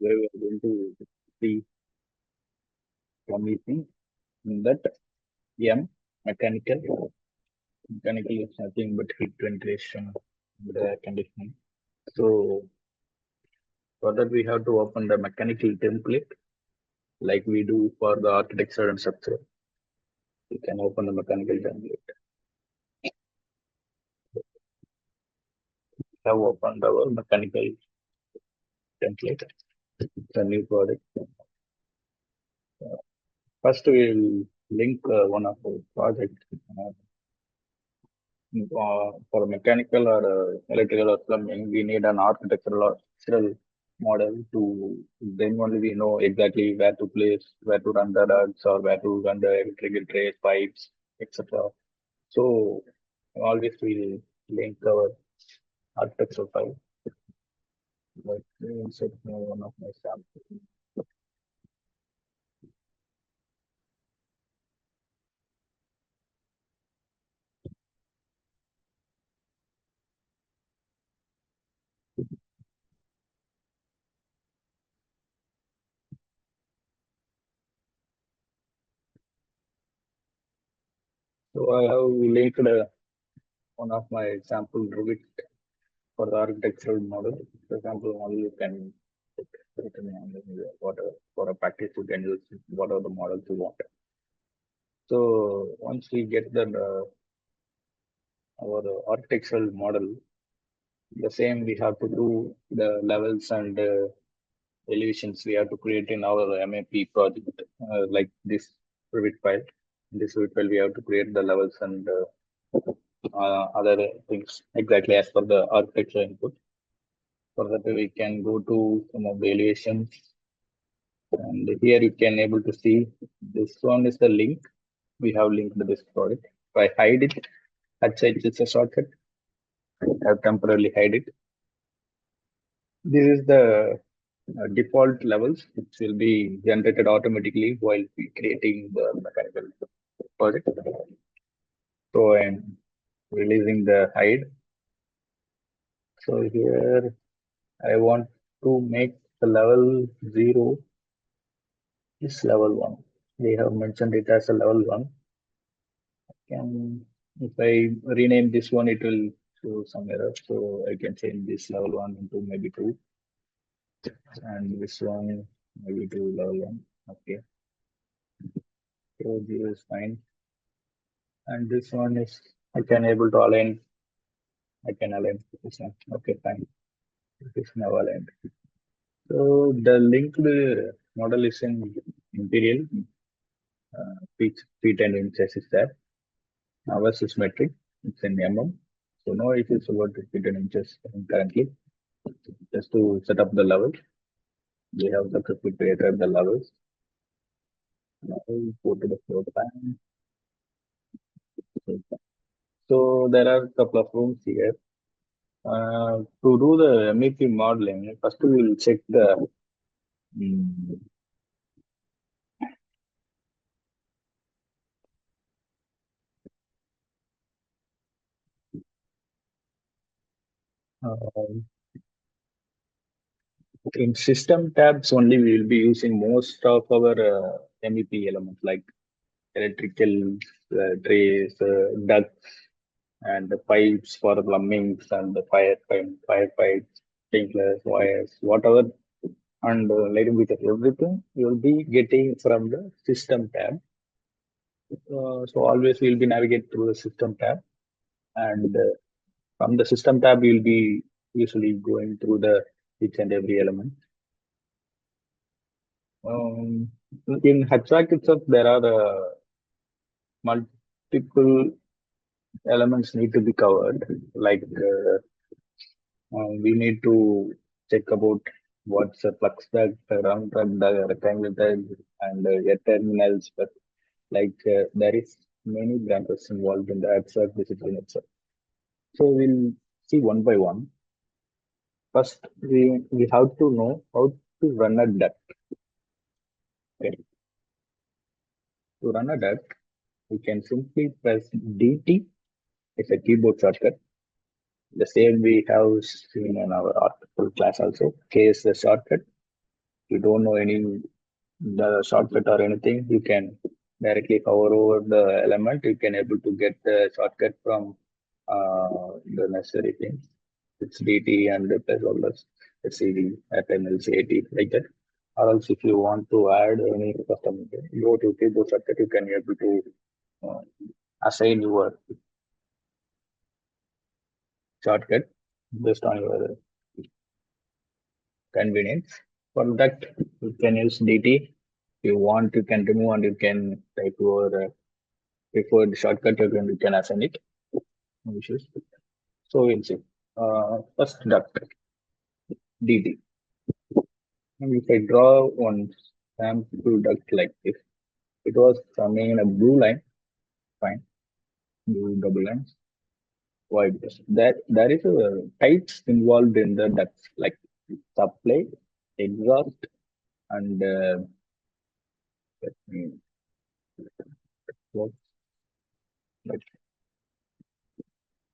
where we are going to see anything that M mechanical. Mechanical is nothing but heat ventilation, the air conditioning. So for that we have to open the mechanical template like we do for the architecture and structure. You can open the mechanical template. We have opened our mechanical template, the new product. First, we'll link one of our project for mechanical or electrical or plumbing. We need an architectural or structural model to then only we know exactly where to place, where to run the ducts or where to run the electrical trays, pipes, etc. So always we'll link our architectural file. Let me insert one of my samples. So I have linked one of my sample Revit for the architectural model. For example, only you can put it in whatever for a package you can use whatever the models you want. So once we get the our architectural model, the same we have to do the levels and elevations we have to create in our MAP project, like this Revit file. In this Revit file, we have to create the levels and other things exactly as per the architecture input. For that, we can go to some of the elevations, and here you can able to see this one is the link. We have linked this product. If I hide it, outside it's a shortcut. I have temporarily hide it. This is the default levels, which will be generated automatically while we creating the mechanical project. So I'm releasing the hide. So here I want to make the level 0 is level 1. They have mentioned it as a level 1. Can if I rename this one, it will show some error. So I can change this level 1 into maybe 2, and this one maybe to level 1. Okay. So 0 is fine. And this one is I can able to align. I can align this one. Okay, fine. It is now aligned. So the linked model is in imperial, feet and inches is there. Ours is metric. It's in mm. So no issues about the feet and inches currently. Just to set up the level, we have successfully created the levels. Now we go to the floor plan. So there are a couple of rooms here. To do the MEP modeling, first we will check the mm, uh, in system tabs only we will be using most of our MEP elements like electrical trays, ducts, and the pipes for plumbings and the fire pipes, sprinklers, wires, whatever, and lighting with everything you will be getting from the system tab. So always we'll be navigate through the system tab, and from the system tab you'll be usually going through the each and every element. Um, in HVAC itself, there are multiple elements need to be covered. Like we need to check about what's a flux duct, a round duct, the rectangle duct, and air terminals. But like there is many branches involved in the HVAC discipline itself. So we'll see one by one. First, we have to know how to run a duct. Okay. To run a duct, we can simply press DT. It's a keyboard shortcut. The same we have seen in our article class also. K is the shortcut. you don't know any the shortcut or anything, you can directly hover over the element. You can able to get the shortcut from the necessary things. It's DT and the placeholders, it's CD, HTML, CAT, like that. Or else if you want to add any custom, go to keyboard shortcut, you can able to uh, assign your shortcut based on your convenience. For that, you can use DT. If you want, you can remove and you can type your preferred shortcut. You can assign it. No issues. So we'll see. First duct, DT. And if I draw one sample duct like this, it was coming in a blue line. Fine, blue double lines. White. That there is a types involved in the ducts like supply, exhaust, and let me work like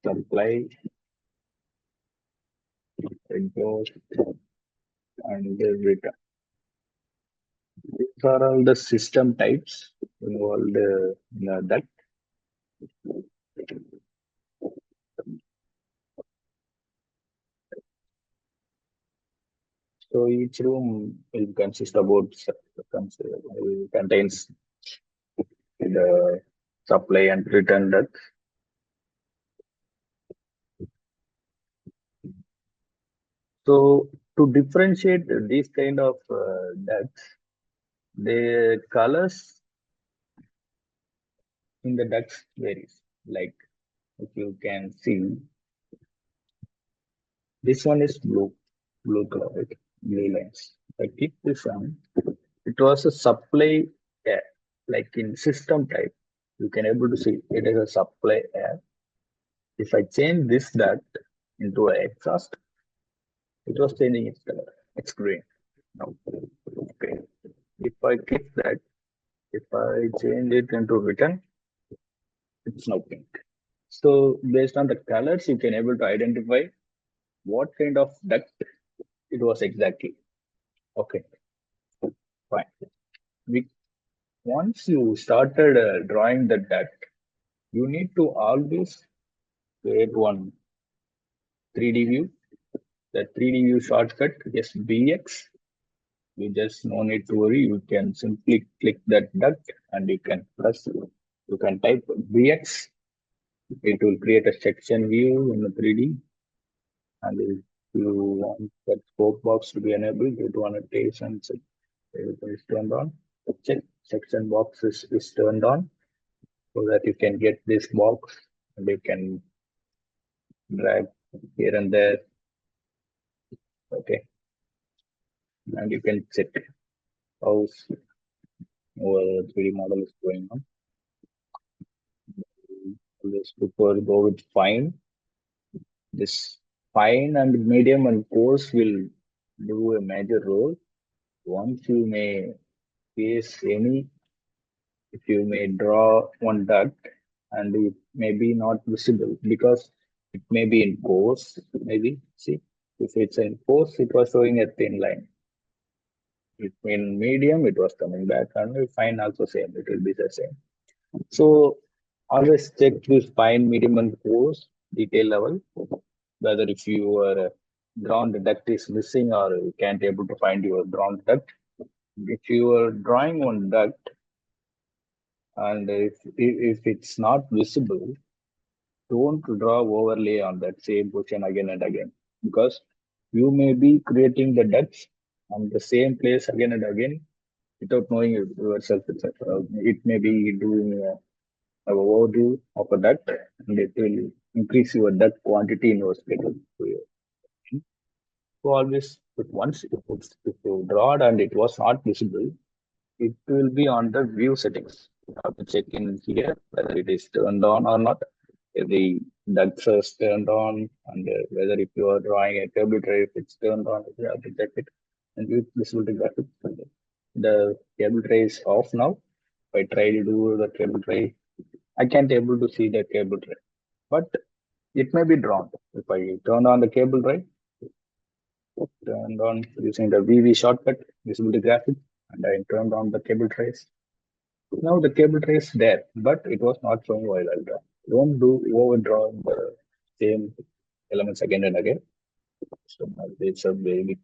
supply, exhaust, and return. These are all the system types involved in a duct. So each room will consist about contains the supply and return duct. So to differentiate these kind of ducts, the colors in the ducts varies. Like if you can see, this one is blue color, right? Blue lines. If I click this one, it was a supply air, like in system type. You can able to see it is a supply air. If I change this duct into an exhaust, it was changing its color. It's green. Now, okay. If I click that, if I change it into return, it's now pink. So based on the colors, you can able to identify what kind of duct it was exactly. Okay, fine. We, once you started drawing the duct, you need to always create one 3D view. The 3D view shortcut is BX. You just no need to worry. You can simply click that duct and you can press. You can type BX. It will create a section view in the 3D. And if you want that scope box to be enabled, you do annotation. It is turned on. Check section box is turned on so that you can get this box and you can drag here and there. Okay, and you can check how our 3D model is going on. Always prefer go with fine. This fine and medium and coarse will do a major role. Once you may face any, if you may draw one duct and it may be not visible because it may be in coarse, maybe see if it's in coarse, it was showing a thin line. If in medium, it was coming back, and fine also same, it will be the same. So always check this fine, medium, and coarse detail level, whether if your drawn duct is missing or you can't able to find your drawn duct. If you are drawing one duct and if it's not visible, don't draw overlay on that same position again and again because you may be creating the ducts on the same place again and again without knowing yourself. It may be doing a overview of a duct and it will increase your duct quantity in your schedule. So always, but once if you draw it and it was not visible, it will be on the view settings. You have to check in here whether it is turned on or not. If the ducts is turned on, and whether if you are drawing a cable tray, if it's turned on, you have to check it. And this will be graphic. The cable tray is off now. If I try to do the cable tray, I can't able to see the cable tray, but it may be drawn. If I turn on the cable tray, turned on using the VV shortcut, visibility graphic, and I turned on the cable trace. Now the cable trace there, but it was not showing while I draw. Don't do overdrawing the same elements again and again. So now it's a very big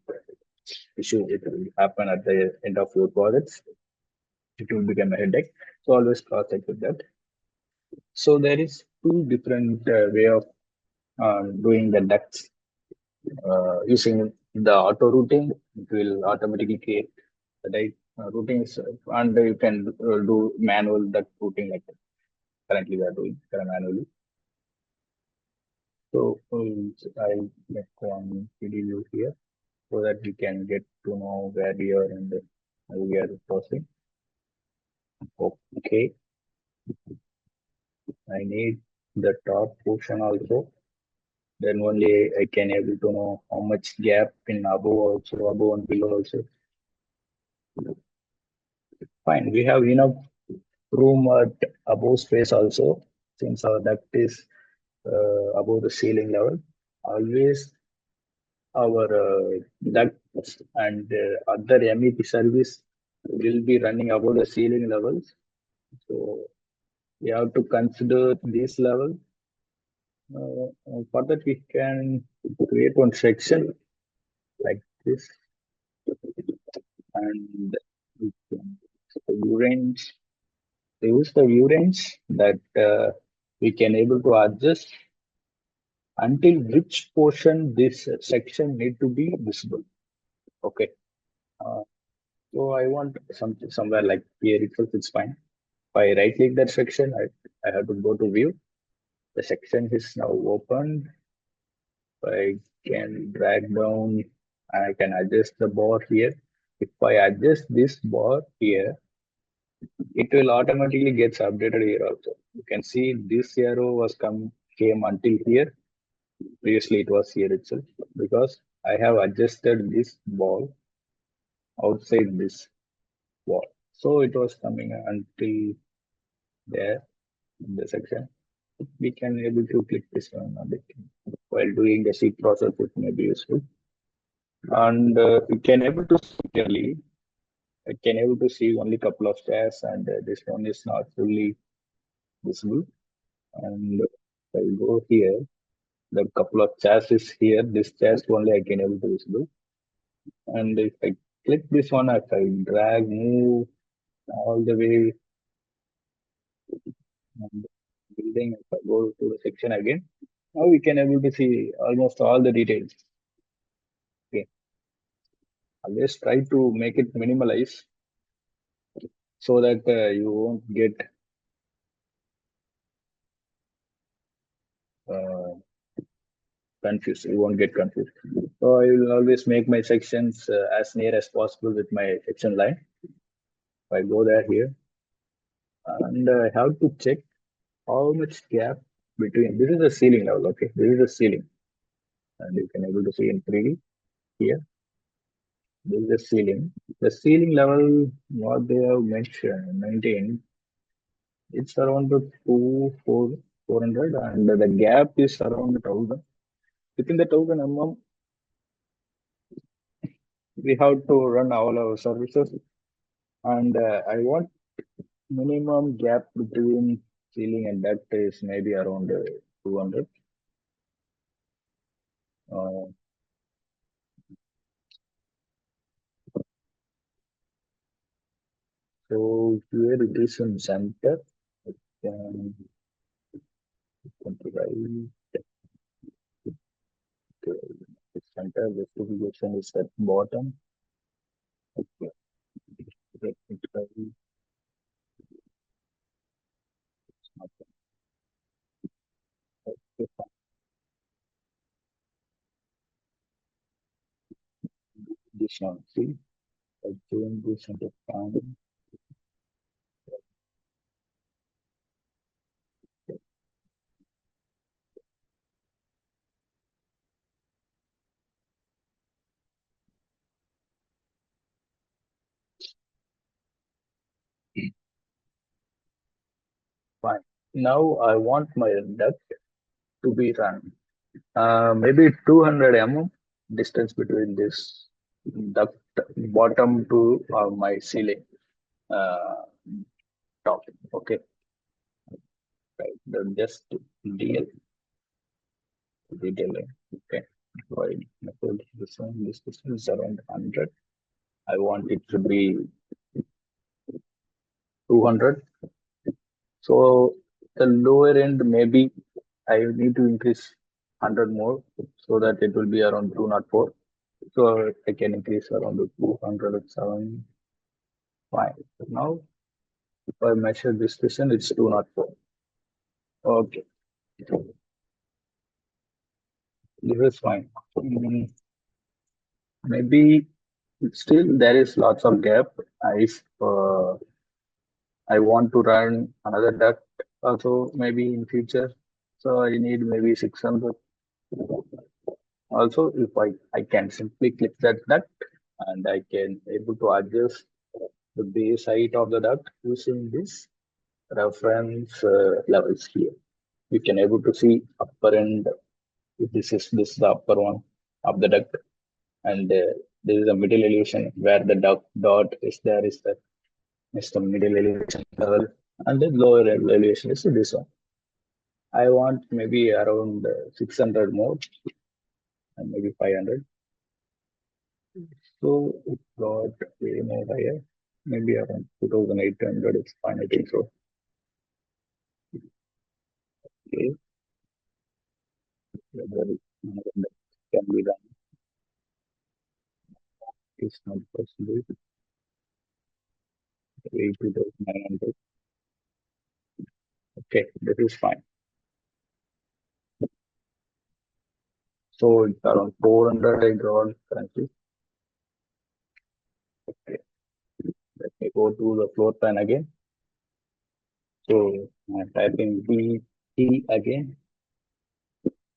issue. It will happen at the end of your projects. It will become a headache. So always cross check with that. So there is two different way of doing the ducts. Using the auto routing, it will automatically create the right routings, and you can do manual duct routing like currently we are doing manually. So I'll make one video here so that we can get to know where we are and how we are processing. Okay, I need the top portion also. Then only I can able to know how much gap in above also, above and below also. Fine, we have enough room at above space also, since our duct is above the ceiling level. Always our ducts and other MEP service will be running above the ceiling levels. So we have to consider this level. For that, we can create one section like this, and we can range. Use the view range that we can able to adjust until which portion this section need to be visible. Okay. Uh, so I want something somewhere like here itself. It's fine. If I right click that section, I have to go to view. The section is now opened. I can drag down. I can adjust the bar here. If I adjust this bar here, it will automatically gets updated here also. You can see this arrow was came until here. Previously it was here itself because I have adjusted this ball outside this wall. So it was coming until there in the section. We can able to click this one on it. While doing the seed process, it may be useful. And we can able to see clearly. I can able to see only couple of stairs, and this one is not fully visible. And if I go here, the couple of chairs is here. This chairs only I can able to visible. And if I click this one, if I drag, move all the way and building, if I go to the section again, now we can able to see almost all the details. Okay, always try to make it minimalize so that you won't get uh, confused. You won't get confused. So I will always make my sections as near as possible with my section line. If I go there here, and I have to check how much gap between. This is the ceiling level. Okay, this is the ceiling, and you can able to see in 3D here. This is the ceiling. The ceiling level, what they have mentioned, maintained, it's around the 400, and the gap is around 1,000. Within the 1,000 mm, we have to run all our services, and I want minimum gap between ceiling and duct is maybe around 200. Uh, so here it is in center. It can, right to the center. The distribution is at bottom. Okay. Right, okay, this one. See, by doing this into time. Fine. Now I want my duct to be run. Maybe 200 mm. distance between this duct bottom to my ceiling uh, top. Okay, right. Then just DL detailing. Okay, right. Method this distance is around 100. I want it to be 200. So the lower end maybe I need to increase 100 more so that it will be around 204. So I can increase around to 207. Fine. Now if I measure this distance, it's 204. Okay, this is fine. Maybe still there is lots of gap. If I want to run another duct also maybe in future, so I need maybe 600. Also, if I can simply click that duct and I can able to adjust the base height of the duct using this reference levels here. We can able to see upper end. If this is the upper one of the duct, and this is the middle elevation where the duct dot is there is the middle elevation level, and the lower elevation is this one. I want maybe around 600 more and maybe 500. So it got way more higher, maybe around 2,800 is fine, I think so. Okay, whether it can be done is not possible. 2,900. Okay, this is fine. So it's around 400 I drawn currently. Okay, let me go to the floor plan again. So I'm typing BT again.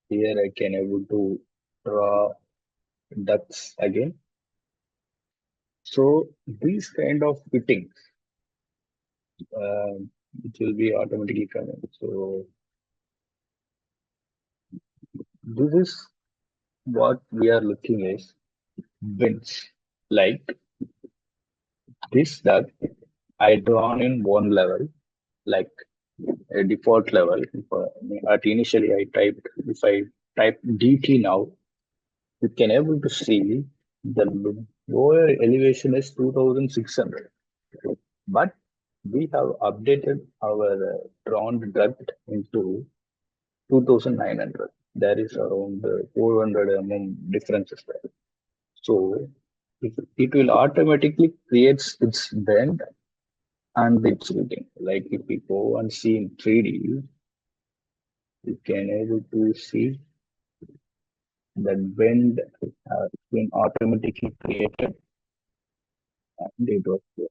Here I can able to draw ducts again. So these kind of fittings, it will be automatically coming. So this is what we are looking is bins. Like this duct, I drawn in one level, like a default level. At initially I typed, if I type DT now, you can able to see the lower elevation is 2,600, but we have updated our drawn duct into 2,900. There is around 400 differences there. So it will automatically creates its bend and its routing. Like if we go and see in 3D, you can able to see that bend has been automatically created and it was there.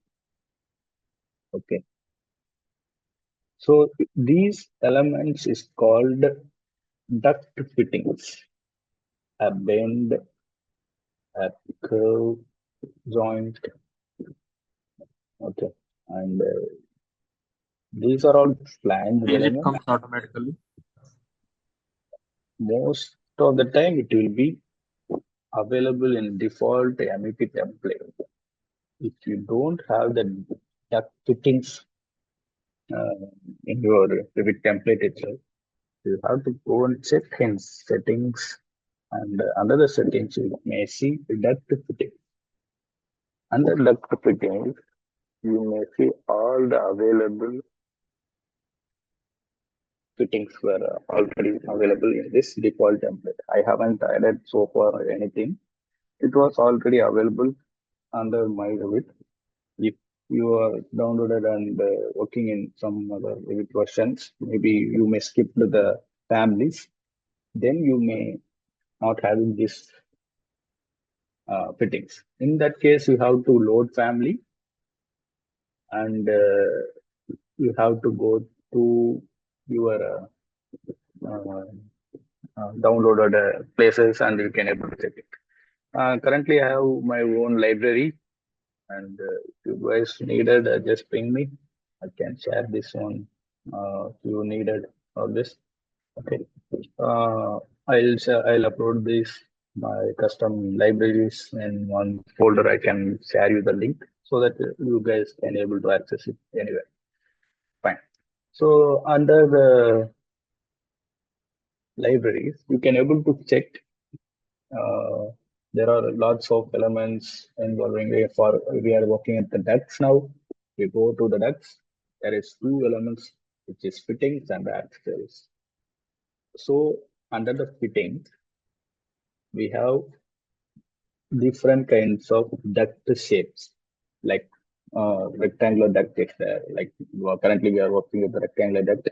Okay. So these elements is called duct fittings. A bend, a curve, joint. Okay. And these are all planned Is it elements. comes automatically? Most of the time it will be available in default MEP template. If you don't have the duct fittings in your Revit template itself, you have to go and check in settings, and under the settings you may see the duct fitting. Under duct fittings, you may see all the available fittings were already available in this default template. I haven't added so far anything. It was already available under my Revit. If you are downloaded and working in some other Revit versions, maybe you may skip to the families. Then you may not having this fittings. In that case, you have to load family, and you have to go to your downloaded places, and you can able to check it. Currently, I have my own library, and if you guys needed, just ping me. I can share this one if you needed all this. Okay. I'll upload this my custom libraries in one folder. I can share you the link so that you guys can able to access it anywhere. Fine. So under the libraries, you can able to check. Uh, there are lots of elements involving for we are working at the ducts now. We go to the ducts. There is two elements, which is fittings and accessories. So under the fittings, we have different kinds of duct shapes, like rectangular duct is there. Like currently we are working with the rectangular duct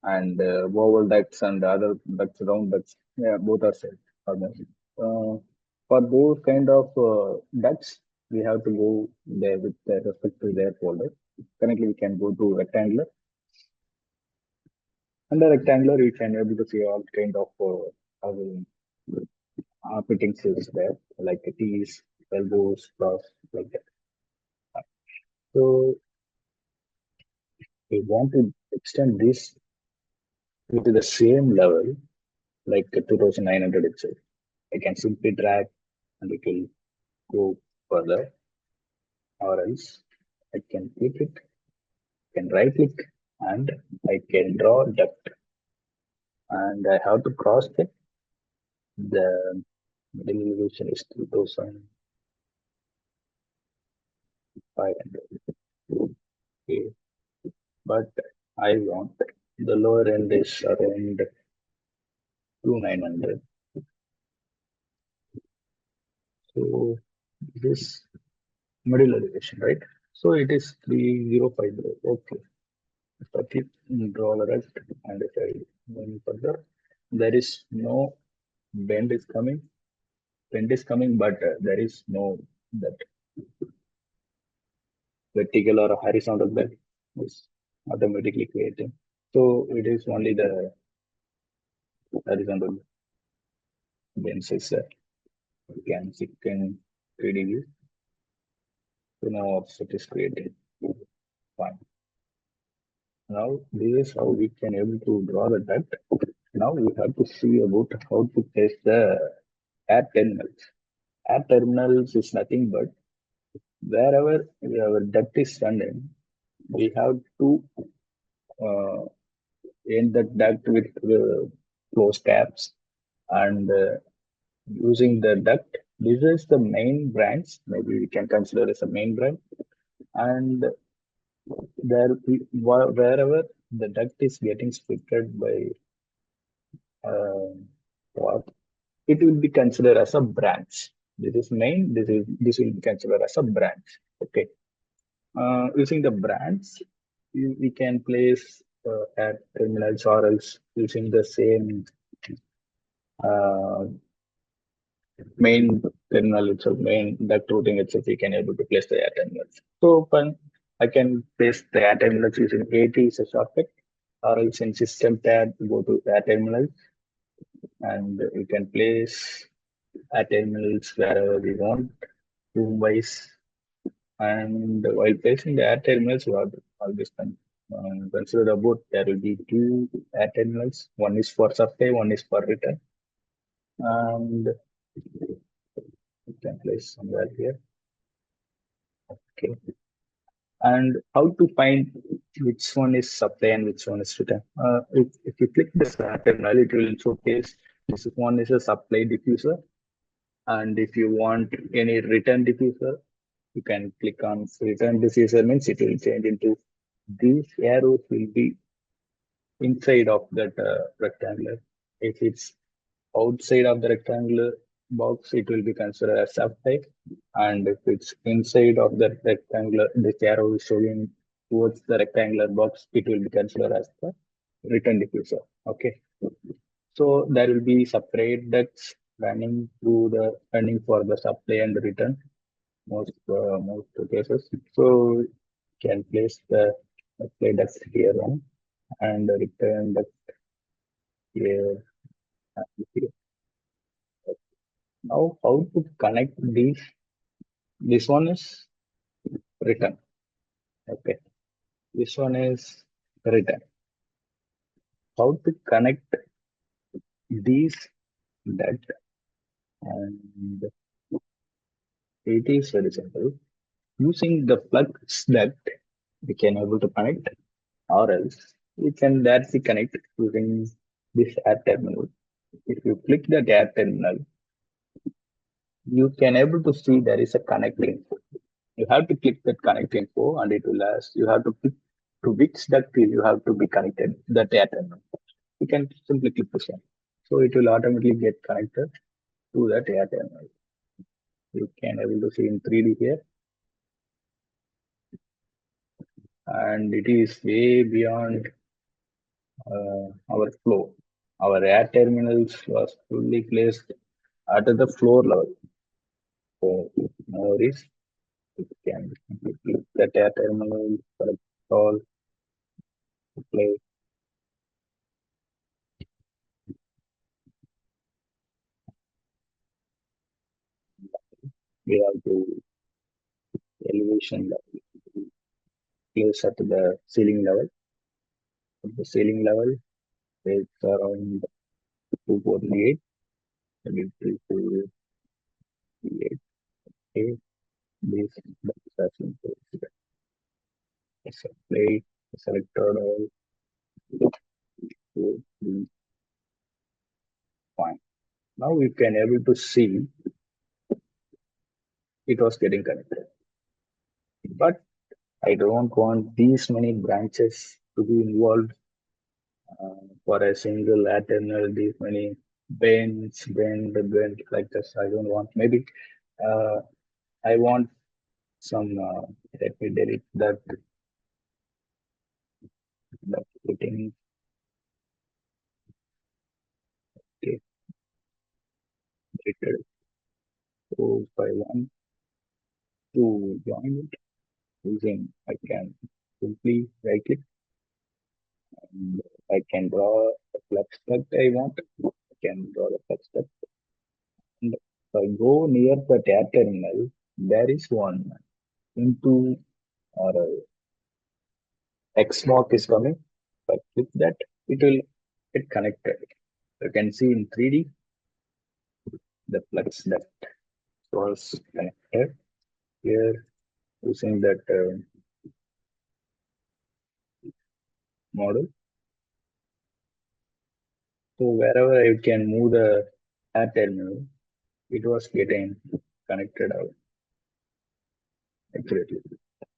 and oval ducts and other ducts, round ducts. Yeah, both are same almost. For those kind of ducts, we have to go there with respect to their folder. Currently, we can go to rectangular. Under rectangular, we can able to see all kind of fittings is there, like tees, elbows, cross, like that. So we want to extend this to the same level, like 2900 itself. I can simply drag and it will go further, or else I can click it, can right click, and I can draw depth. And I have to cross check the middle elevation is 2500. Okay. But I want the lower end is around 2900. So this middle elevation, right? So it is 3050. Okay. If I click draw the rest and if I go further, there is no bend is coming, bend is coming, but there is no that vertical or horizontal bend is automatically creating. So it is only the horizontal bends is you can see in 3D view. So now offset is created. Fine. Now this is how we can able to draw the duct. Now we have to see about how to place the air terminals. Air terminals is nothing but wherever our duct is running, we have to uh, end the duct with closed caps and using the duct. This is the main branch. Maybe we can consider as a main branch. And wherever the duct is getting splitted by uh, what, it will be considered as a branch. This is main. This will be considered as a branch. Okay. Using the branch, we can place at terminals or else using the same uh, main terminal itself, main duct routing itself, we can able to place the air terminals. So I can place the air terminals using AT as a shortcut, or else in system tab go to air terminals and we can place air terminals wherever we want, room wise. And while placing the air terminals, we have always consider about there will be two air terminals. One is for supply, one is for return. And we can place somewhere here. Okay. And how to find which one is supply and which one is return? If you click this terminal, it will showcase this one is a supply diffuser. And if you want any return diffuser, you can click on return diffuser means it will change into these arrows will be inside of that rectangular. If it's outside of the rectangular box, it will be considered as subtype. And if it's inside of the rectangular, this arrow is showing towards the rectangular box, it will be considered as the return diffuser. Okay. So there will be separate ducts running for the supply and the return most cases. So can place the supply ducts here on and the return duct here and here. Now, how to connect these? This one is return. Okay. This one is return. How to connect these that And it is very simple. Using the Flex Duct, we can able to connect, or else we can directly connect using this air terminal. If you click the air terminal, you can able to see there is a connect info. You have to click that connect info and it will ask, you have to click to which duct you have to be connected, that air terminal. You can simply click this one. So it will automatically get connected to that air terminal. You can able to see in 3D here, and it is way beyond our flow. Our air terminals was fully placed at the floor level. So no worries. You can click that air terminal, select all, play. We have to elevation level, place at the ceiling level. At the ceiling level, it's around 248. Maybe 248. Okay, this that's play selected all. Okay, fine. Now we can able to see it was getting connected. But I don't want these many branches to be involved for a single eternal, these many bend like this. I don't want. Maybe uh, I want some, let me delete that fitting. Okay, deleted. So if I want to join it using, I can simply right click and I can draw a flex duct I want. I can draw the flex duct. And if I go near the air terminal, there is one into or X mark is coming. If I click that, it will get connected. You can see in 3D the flex that was connected here using that model. So wherever I can move the air terminal, it was getting connected out accurately.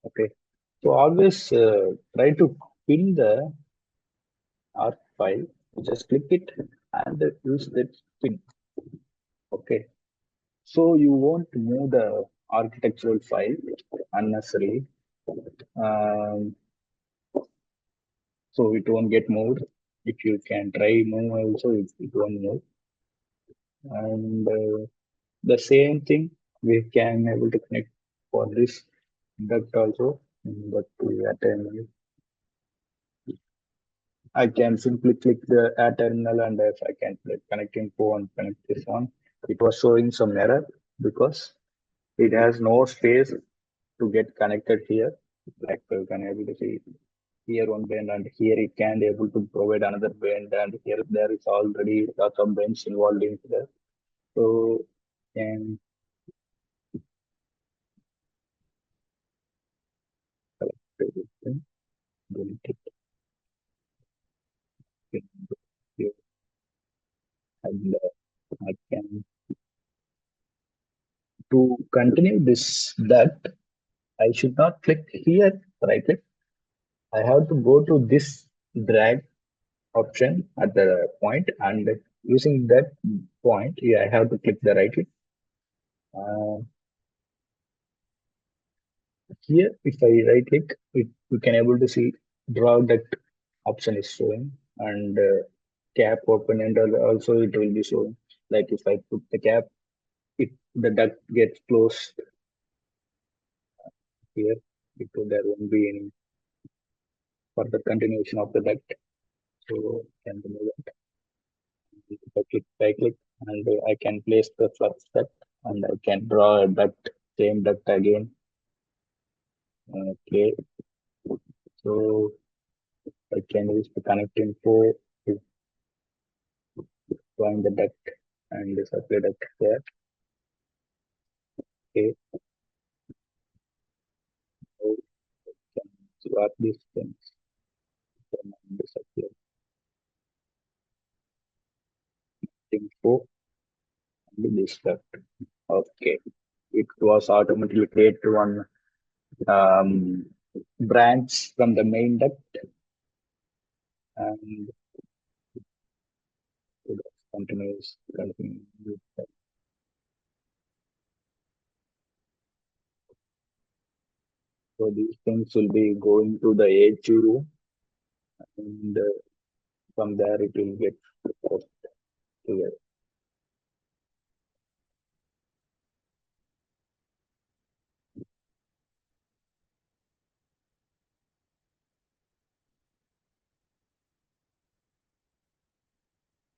Okay. So always try to pin the arc file. Just click it and use that pin. Okay. So you won't move the architectural file unnecessarily. Um, so it won't get moved. If you can try move also, it won't move. And the same thing we can able to connect for this duct also. But I can simply click the air terminal and if I can click connecting phone, connect this one. It was showing some error because it has no space to get connected here. Like you can able to see here one bend and here it can able to provide another bend and here there is already lots of bends involved in there. So can select this thing, delete it, here, and I can to continue this that I should not click here, right click. I have to go to this drag option at the point and using that point, yeah, I have to click the right click. Uh, Here, if I right click, you can able to see draw that option is showing and cap open and also it will be showing. Like if I put the cap, the duct gets closed here, because there won't be any further continuation of the duct. So can remove that. If I click right click and I can place the flux duct and I can draw a duct, same duct again. Okay, so I can use the connect info to join the duct. and the supply duct there. Okay, so can swap these things from the supply info and this duct. Okay, it was automatically created one um, branch from the main duct and it continues with that. So these things will be going to the HU room and from there it will get put together.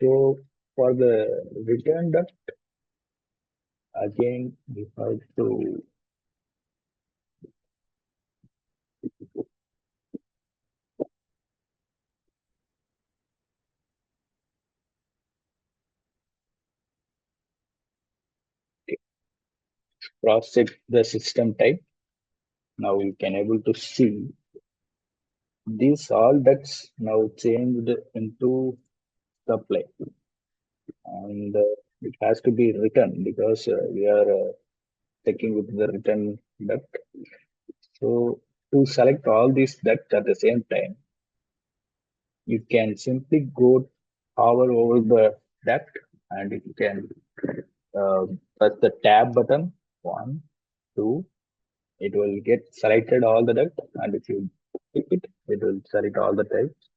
So for the return duct, again we have to cross-check the system type. Now we can able to see these all ducts now changed into supply and it has to be written because we are checking with the written duct. So to select all these ducts at the same time, you can simply go hover over the duct and you can uh, press the tab button. One, two, it will get selected all the duct and if you click it, it will select all the types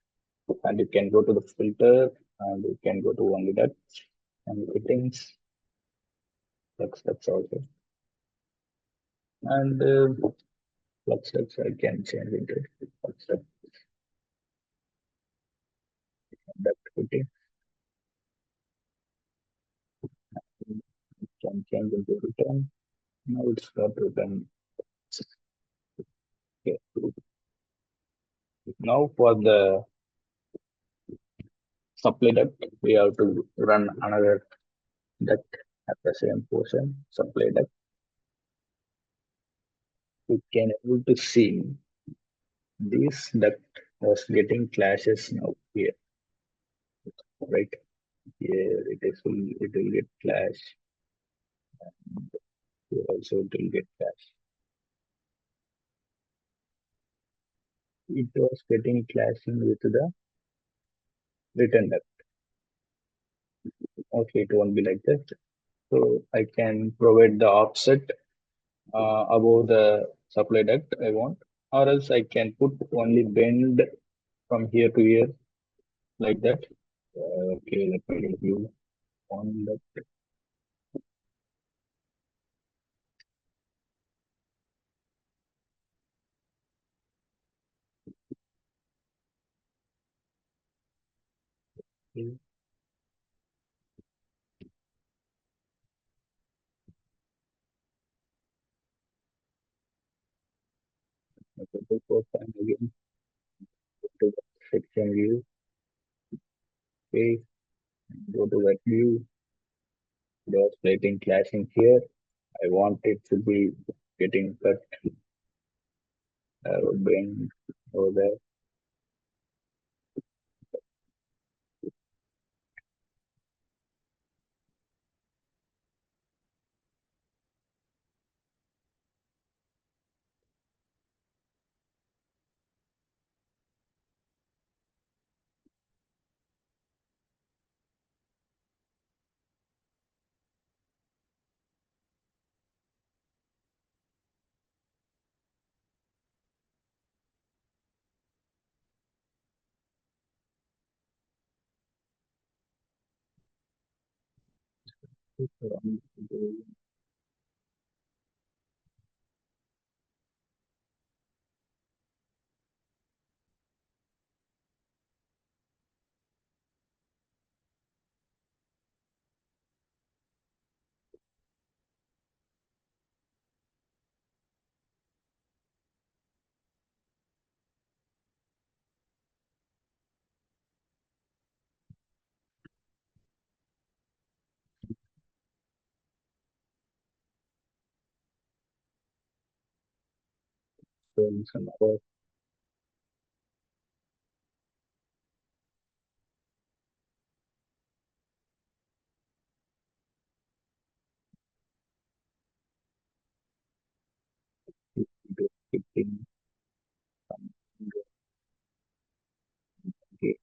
and you can go to the filter and you can go to only duct and fittings, that's also. And Flex Ducts I can change into Flex Duct, duct fitting can change into return. Now it's got return. Okay. Now for the supply duct, we have to run another duct at the same portion, supply duct. We can able to see this duct was getting clashes now here, right? Here it will get clash. Here also it will get clash. It was getting clashing with the return duct. Okay, it won't be like that. So I can provide the offset above the supply duct I want, or else I can put only bend from here to here like that. Okay, let me review on that. Okay, before time again to the section view. Okay, go to that view. There's plating clashing here. I want it to be getting cut bend over there. some other fitting, some okay,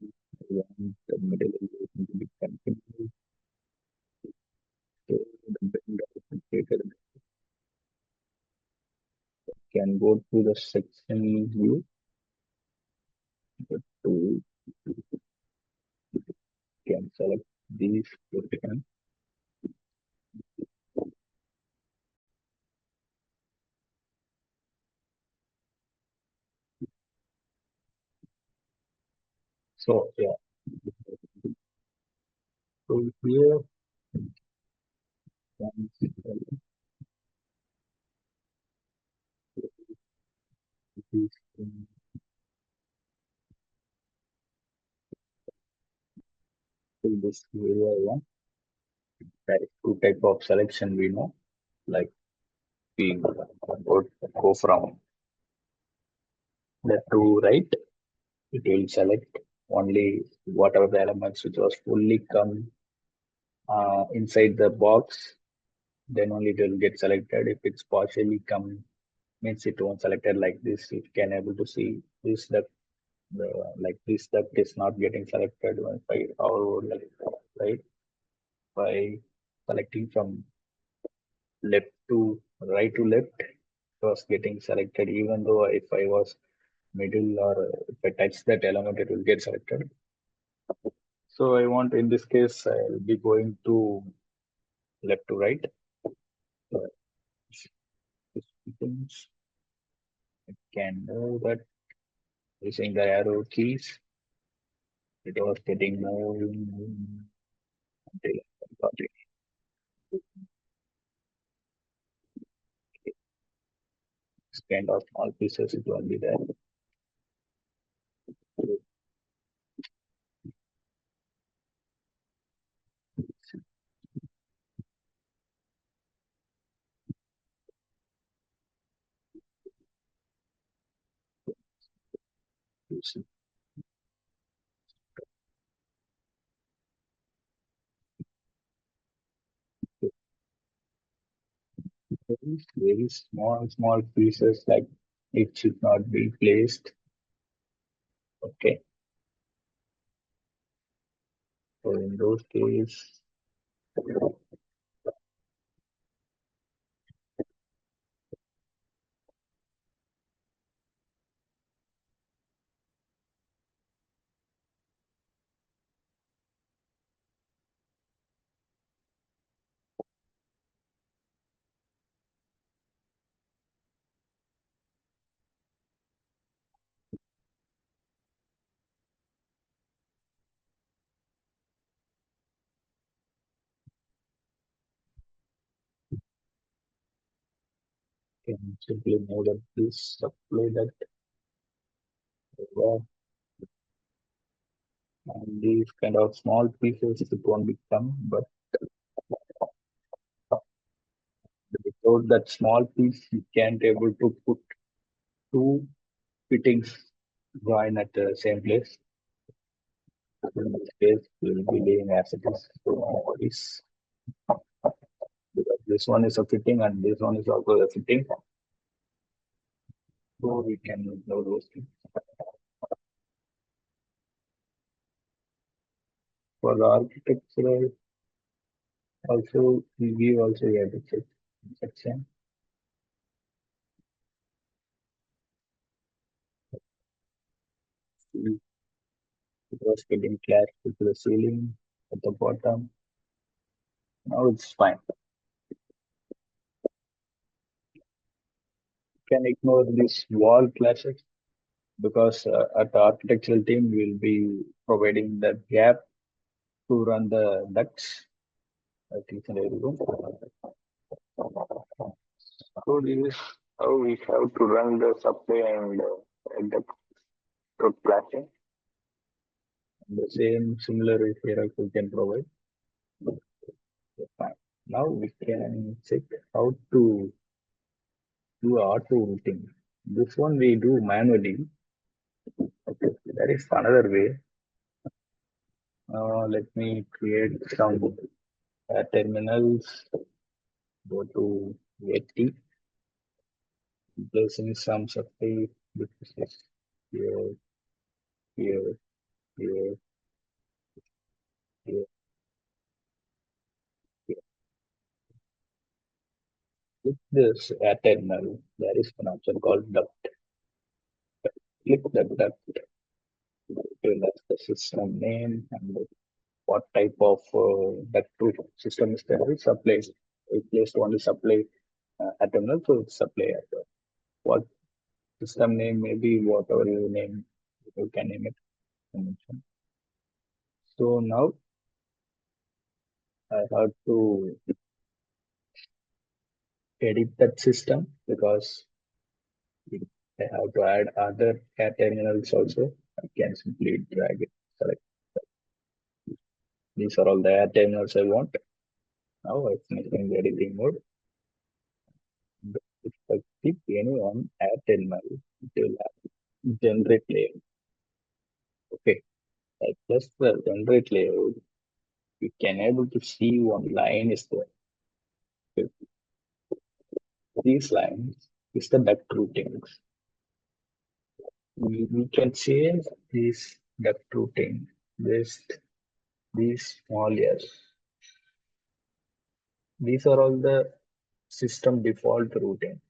around the middle elevation to be continued. So the bend of the stated can go through the section view, but to can select these positions. So yeah, so here can select these to this area one. That is two type of selection we know, like we go from left to right, it will select only whatever the elements which was fully come inside the box, then only it will get selected. If it's partially come, means it won't selected like this. It can able to see this duct, the like this duct is not getting selected by our right by selecting from left to right to left. It was getting selected even though if I was middle or if I touch that element, it will get selected. So I want in this case, I'll be going to left to right. So this becomes, I can move that using the arrow keys. It was getting moving until I got it. This kind of small pieces, it will be there. Very small pieces like it should not be placed. Okay. So in those cases, can simply move that piece, supply that over, and these kind of small pieces it won't become, but without that small piece, you can't able to put two fittings join at the same place. In this case, we will be leaving as it is. So this because this one is a fitting and this one is also a fitting. So we can ignore those things. For the architectural, also we also have to check section. It was getting clashed to the ceiling at the bottom. Now it's fine. Can ignore this wall clashes because at the architectural team we'll be providing the gap to run the ducts at each and every room. So this is how we have to run the supply and duct flashing. The same similar here we can provide. Fine. Now we can check how to do auto routing. This one we do manually. Okay, there is another way. Let me create some terminals. Go to 80, placing some supply. This is here, here, here, here, here. With this terminal, there is an option called duct. Click the duct. Fill up the system name and what type of duct proof system is there. It's supply. We placed only supply terminal, so it's supply. What system name, maybe whatever you name, you can name it. So now I have to edit that system because I have to add other cat terminals also. I can simply drag it, select. These are all the add terminals I want. Now it's making the editing mode. If I click any one add terminal, it will generate layout. Okay, like just the generate layout, you can able to see one line is there. These lines is the duct routings. We can change this duct routing with these small ears. These are all the system default routing.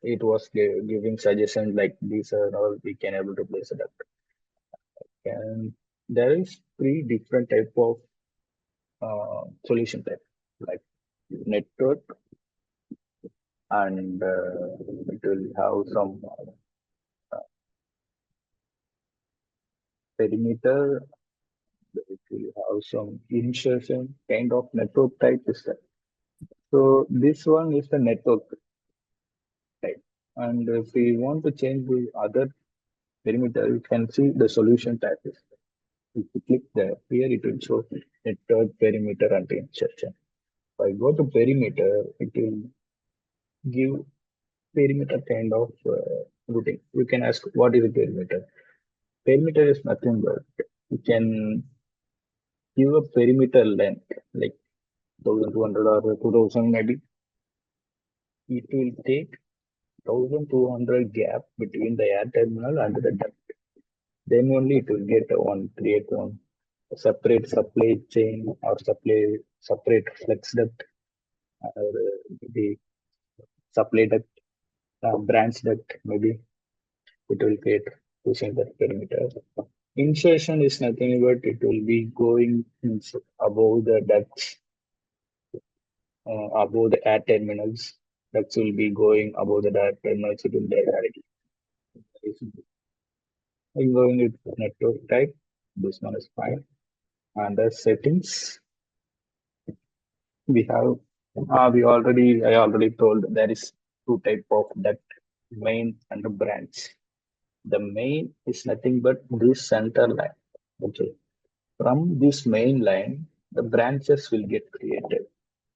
It was giving suggestions like these are all we can able to place a duct. And there is three different type of solution type like network and it will have some perimeter. It will have some insertion kind of network type system. So this one is the network type. And if we want to change the other perimeter, you can see the solution type is. If you click there, here it will show network perimeter and insertion. If I go to perimeter, it will give perimeter kind of routing. You can ask what is a perimeter? Perimeter is nothing but you can give a perimeter length like 1200 or 2000 maybe. It will take 1200 gap between the air terminal and the duct. Then only it will get create one separate supply chain or separate flex duct or the supply duct, branch duct maybe it will create using that perimeter. Insertion is nothing but it will be going above the ducts, above the air terminals. Ducts will be going above the air terminals. It will be directly. I'm going with network type. This one is fine. Under settings, we have I already told there is two type of duct, main and branch. The main is nothing but this center line. Okay. From this main line, the branches will get created.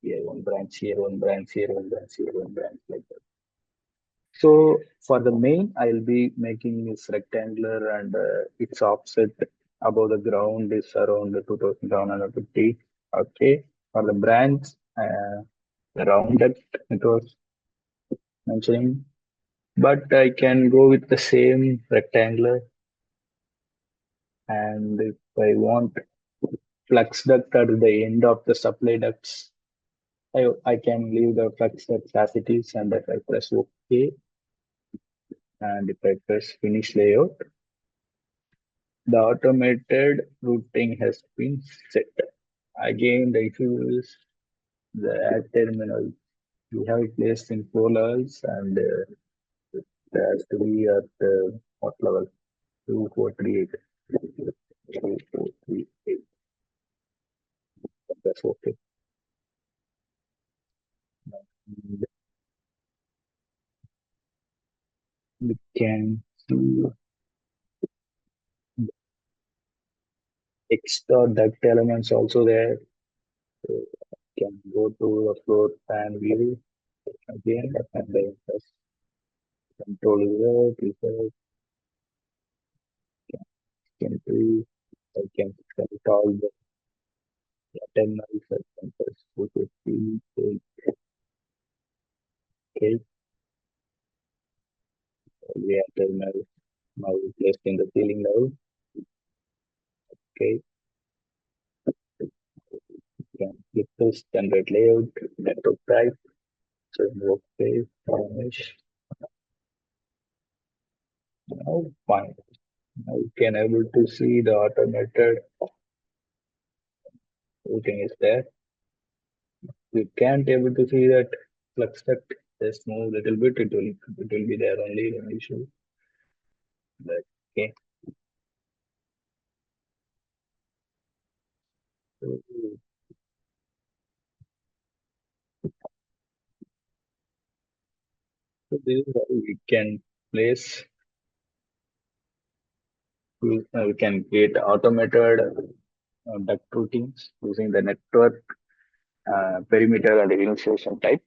Here one branch, here one branch, here one branch, here one branch, like that. So for the main, I'll be making this rectangular and its offset above the ground is around 2150. Okay. For the branch, the rounded it was mentioning, but I can go with the same rectangular. And if I want flux duct at the end of the supply ducts, I can leave the flux duct as it is. And if I press OK and if I press finish layout, the automated routing has been set. Again, the issue is the add terminal. We have it placed in 4 levels and it has to be at what level? 2438. 2438. That's okay. And we can see extra duct elements also there. So can go to the floor plan view again and then press control is there, can do, I can select all the terminals, sensors, which is the case, we have terminals now placed in the ceiling level. Okay, can click this, generate layout, network type, so workspace, finish. Now fine. Now you can able to see the automated routing is there. You can't able to see that Flex Duct. Just move little bit, it will be there only when you show. But okay. So, so this is how we can place, we can create automated duct routings using the network, perimeter and initiation type.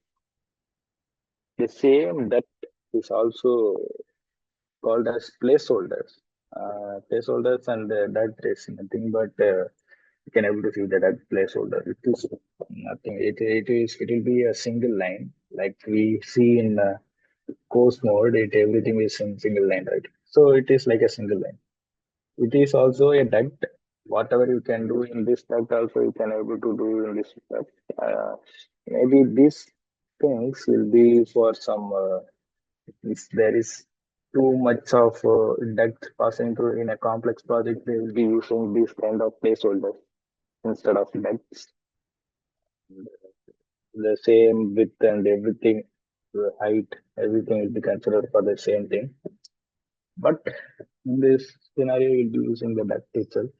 The same duct is also called as placeholders. Placeholders and duct is nothing but you can able to see the duct placeholder. It is nothing. It will be a single line like we see in course mode. Everything is in single line, right? So it is like a single line. It is also a duct. Whatever you can do in this duct, also you can able to do in this duct. Maybe these things will be for some if there is too much of duct passing through in a complex project, they will be using this kind of placeholders instead of ducts. The same width and everything, the height, everything will be considered for the same thing. But in this scenario, we'll be using the duct itself.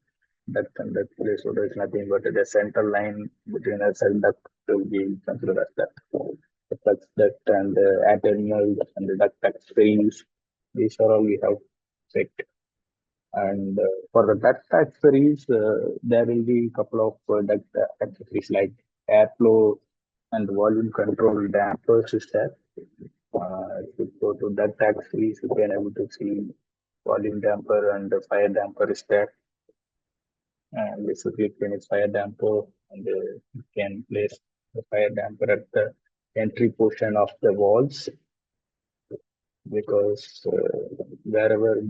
Duct and duct placeholder is nothing but the center line between a cell duct will be considered as that. The Flex duct and the air terminal and the duct accessories, these are all we have checked. And for the duct accessories, there will be a couple of duct accessories like airflow and volume control dampers is there. If you go to duct accessories, you can able to see volume damper and the fire damper is there. And basically finish fire damper and you can place the fire damper at the entry portion of the walls because wherever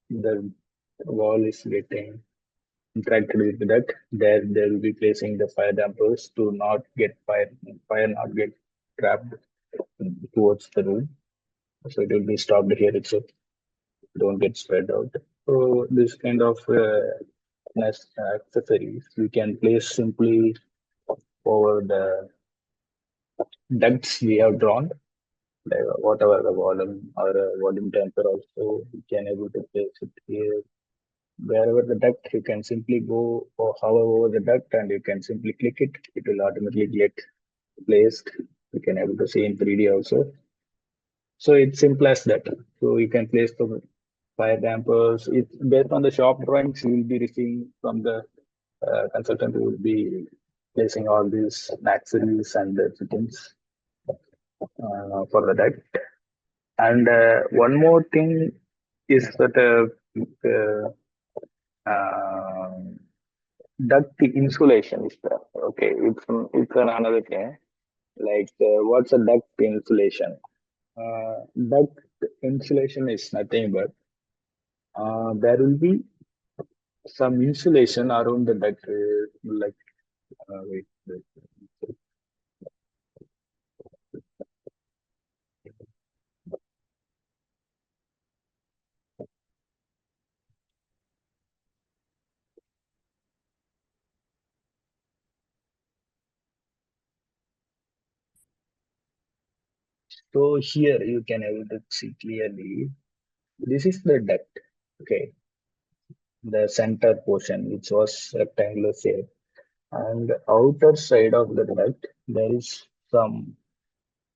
the wall is getting interacted with the duct, there they will be placing the fire dampers to not get fire not get trapped towards the room. So it will be stopped here itself, don't get spread out. So this kind of accessories we can place simply over the ducts we have drawn, like whatever the volume or volume temper also we can able to place it here. Wherever the duct, you can simply go or hover over the duct and you can simply click it. It will automatically get placed. You can able to see in 3D also. So it's simple as that. So you can place the fire dampers. It's based on the shop drawings you will be receiving from the consultant who will be placing all these accessories and the fittings for the duct. And one more thing is that uh, duct insulation is there. Okay, it's another thing. Like what's a duct insulation? Duct insulation is nothing but there will be some insulation around the duct. Like wait. So here you can able to see clearly. This is the duct. Okay, the center portion which was rectangular shape, and the outer side of the duct there is some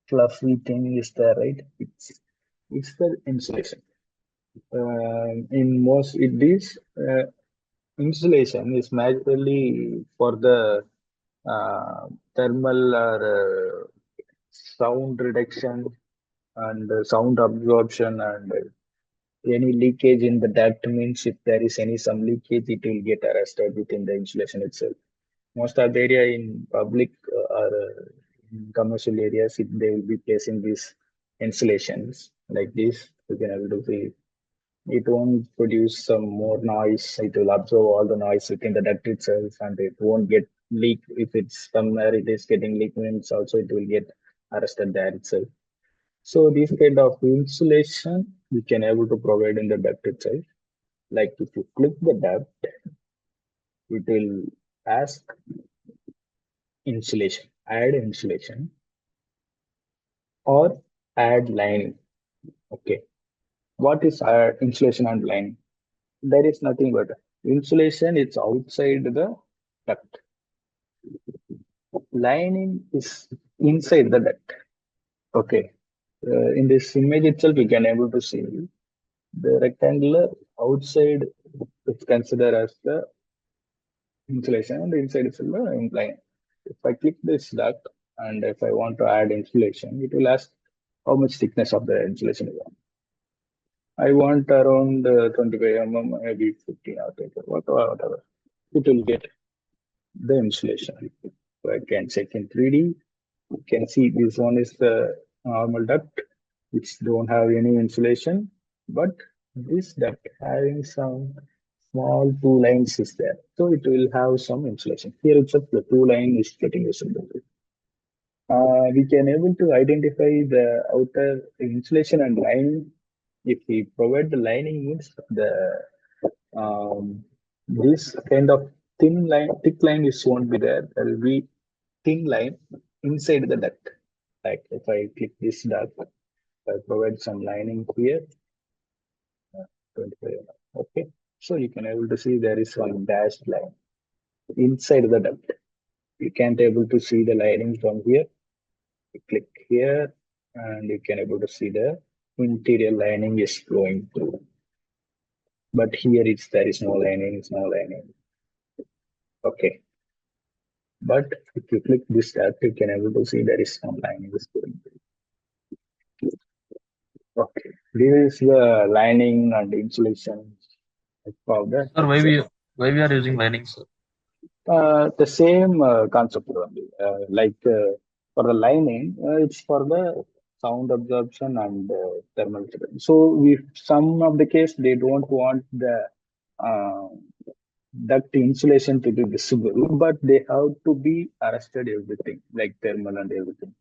fluffy thing is there, right? It's the insulation. In most it is insulation is majorly for the thermal or sound reduction and sound absorption, and any leakage in the duct means if there is any some leakage, it will get arrested within the insulation itself. Most of the area in public or in commercial areas, if they will be placing these insulations like this, you can able to see it won't produce some more noise. It will absorb all the noise within the duct itself, and it won't get leak. If it's somewhere it is getting leak, means also it will get arrested there itself. So this kind of insulation we can able to provide in the duct itself. Like if you click the duct, it will ask insulation, add insulation or add line. Okay. What is insulation and line? There is nothing but insulation. It's outside the duct. Lining is inside the duct. Okay. In this image itself, you can able to see the rectangular outside is considered as the insulation and the inside is the line. If I click this duct and if I want to add insulation, it will ask how much thickness of the insulation is. I want around 25 maybe 15 or 20, whatever. It will get the insulation. So I can check in 3D. You can see this one is the normal duct, which don't have any insulation, but this duct having some small two lines is there. So it will have some insulation. Here itself, the two line is getting visible. We can able to identify the outer insulation and lining. If we provide the lining means the this kind of thin line, thick line is won't be there. There will be thin line inside the duct. Like if I click this duct, I provide some lining here. 25. Okay. So you can able to see there is one dashed line inside the duct. You can't able to see the lining from here. You click here and you can able to see the interior lining is flowing through. But here it's there is no lining, it's no lining. Okay. But if you click this tab, you can able to see there is some lining is going through. Okay. This is the lining and insulation for the Sir, why we are using lining, sir? the same concept only. For the lining, it's for the sound absorption and thermal stability. So we some of the case they don't want the uh, duct insulation to be visible, but they have to be arrested everything like thermal and everything.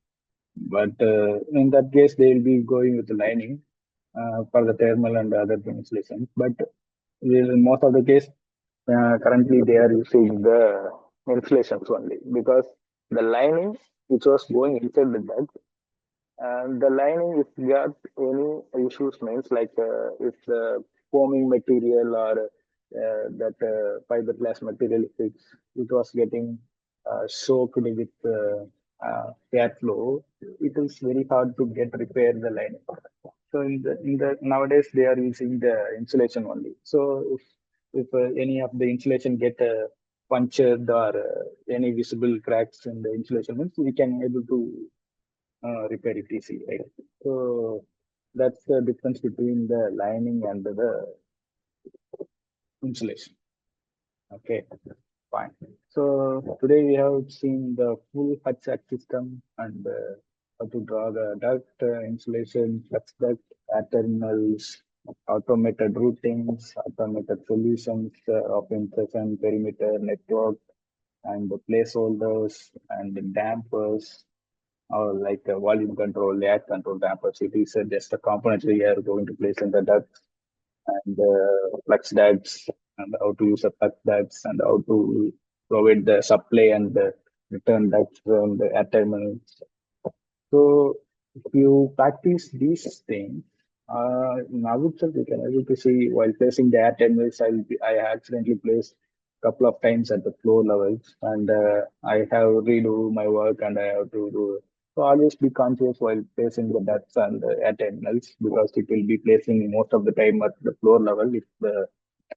But in that case, they will be going with the lining for the thermal and other insulation. But in most of the case, currently they are using the insulations only because the lining which was going inside the duct and the lining if got any issues means like if the foaming material or that fiberglass material if it was getting soaked with airflow, it is very hard to get repair the lining. So in the nowadays they are using the insulation only. So if any of the insulation get punctured or any visible cracks in the insulation means we can able to repair it easily, right? So that's the difference between the lining and the insulation. Okay, fine. So today we have seen the full HVAC system and how to draw the duct, insulation, flex duct, terminals, automated routings, automated solutions of insertion, perimeter, network, and the placeholders and the dampers, or like a volume control, air control dampers. It is just a component we are going to place in the ducts and flex ducts and how to use the flex ducts and how to provide the supply and the return ducts from the air terminals. So if you practice these things, now itself you can able to see while placing the air terminals, I accidentally placed a couple of times at the floor levels, and I have redo my work and I have to do. So always be conscious while placing the ducts and the air terminals because it will be placing most of the time at the floor level if the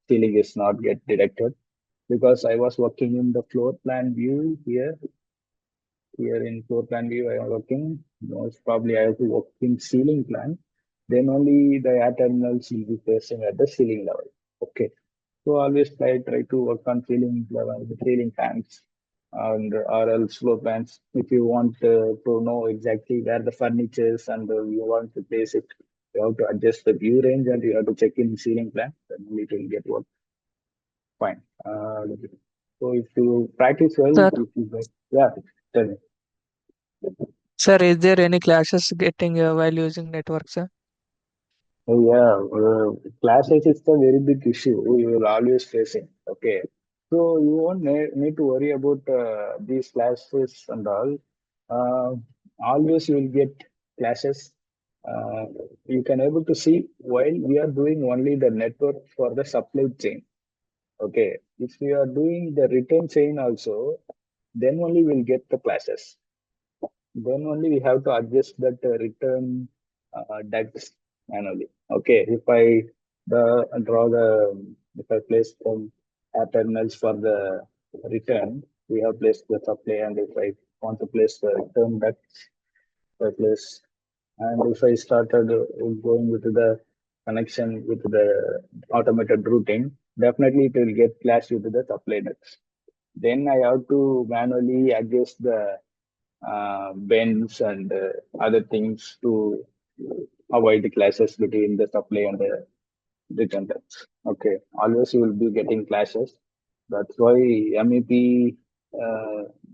ceiling is not get detected. Because I was working in the floor plan view here, here in floor plan view I am working. Most probably I have to work in ceiling plan. Then only the air terminals will be placing at the ceiling level. Okay. So always try to work on ceiling level, the ceiling fans, and or else floor plans. If you want to know exactly where the furniture is and you want to place it, you have to adjust the view range and you have to check in ceiling plan. Then it will get work fine. So if you practice well, Sir, if you get, yeah, tell me. sir, is there any clashes getting while using network, sir? Oh, yeah, classes is a very big issue you will always face it. Okay. So you won't need to worry about these classes and all. Uh, Always you will get classes. Uh, you can able to see while we are doing only the network for the supply chain. Okay. If we are doing the return chain also, then only we'll get the classes. Then only we have to adjust that return ducts manually. Okay, if I draw the if I place some air terminals for the return, we have placed the supply, and if I want to place the return ducts, I place, and if I started going with the connection with the automated routing, definitely it will get clashed with the supply ducts. Then I have to manually adjust the bends and other things to avoid the clashes between the supply and the return types. Okay, always you will be getting clashes. That's why MEP,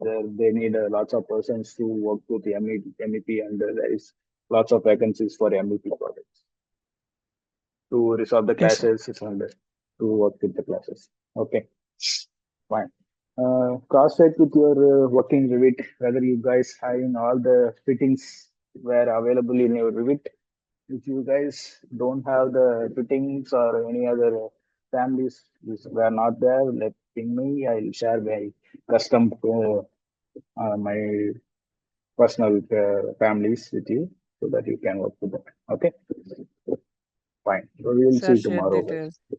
they need lots of persons to work with MEP, and there is lots of vacancies for MEP projects to resolve the Okay, sir. clashes and to work with the classes. Okay, fine. Cross-check with your working Revit, whether you guys having all the fittings were available in your Revit. If you guys don't have the fittings or any other families which were not there, let ping me. I'll share my custom, my personal families with you so that you can work with them. Okay, fine. So we will Sir, see share tomorrow, guys. details.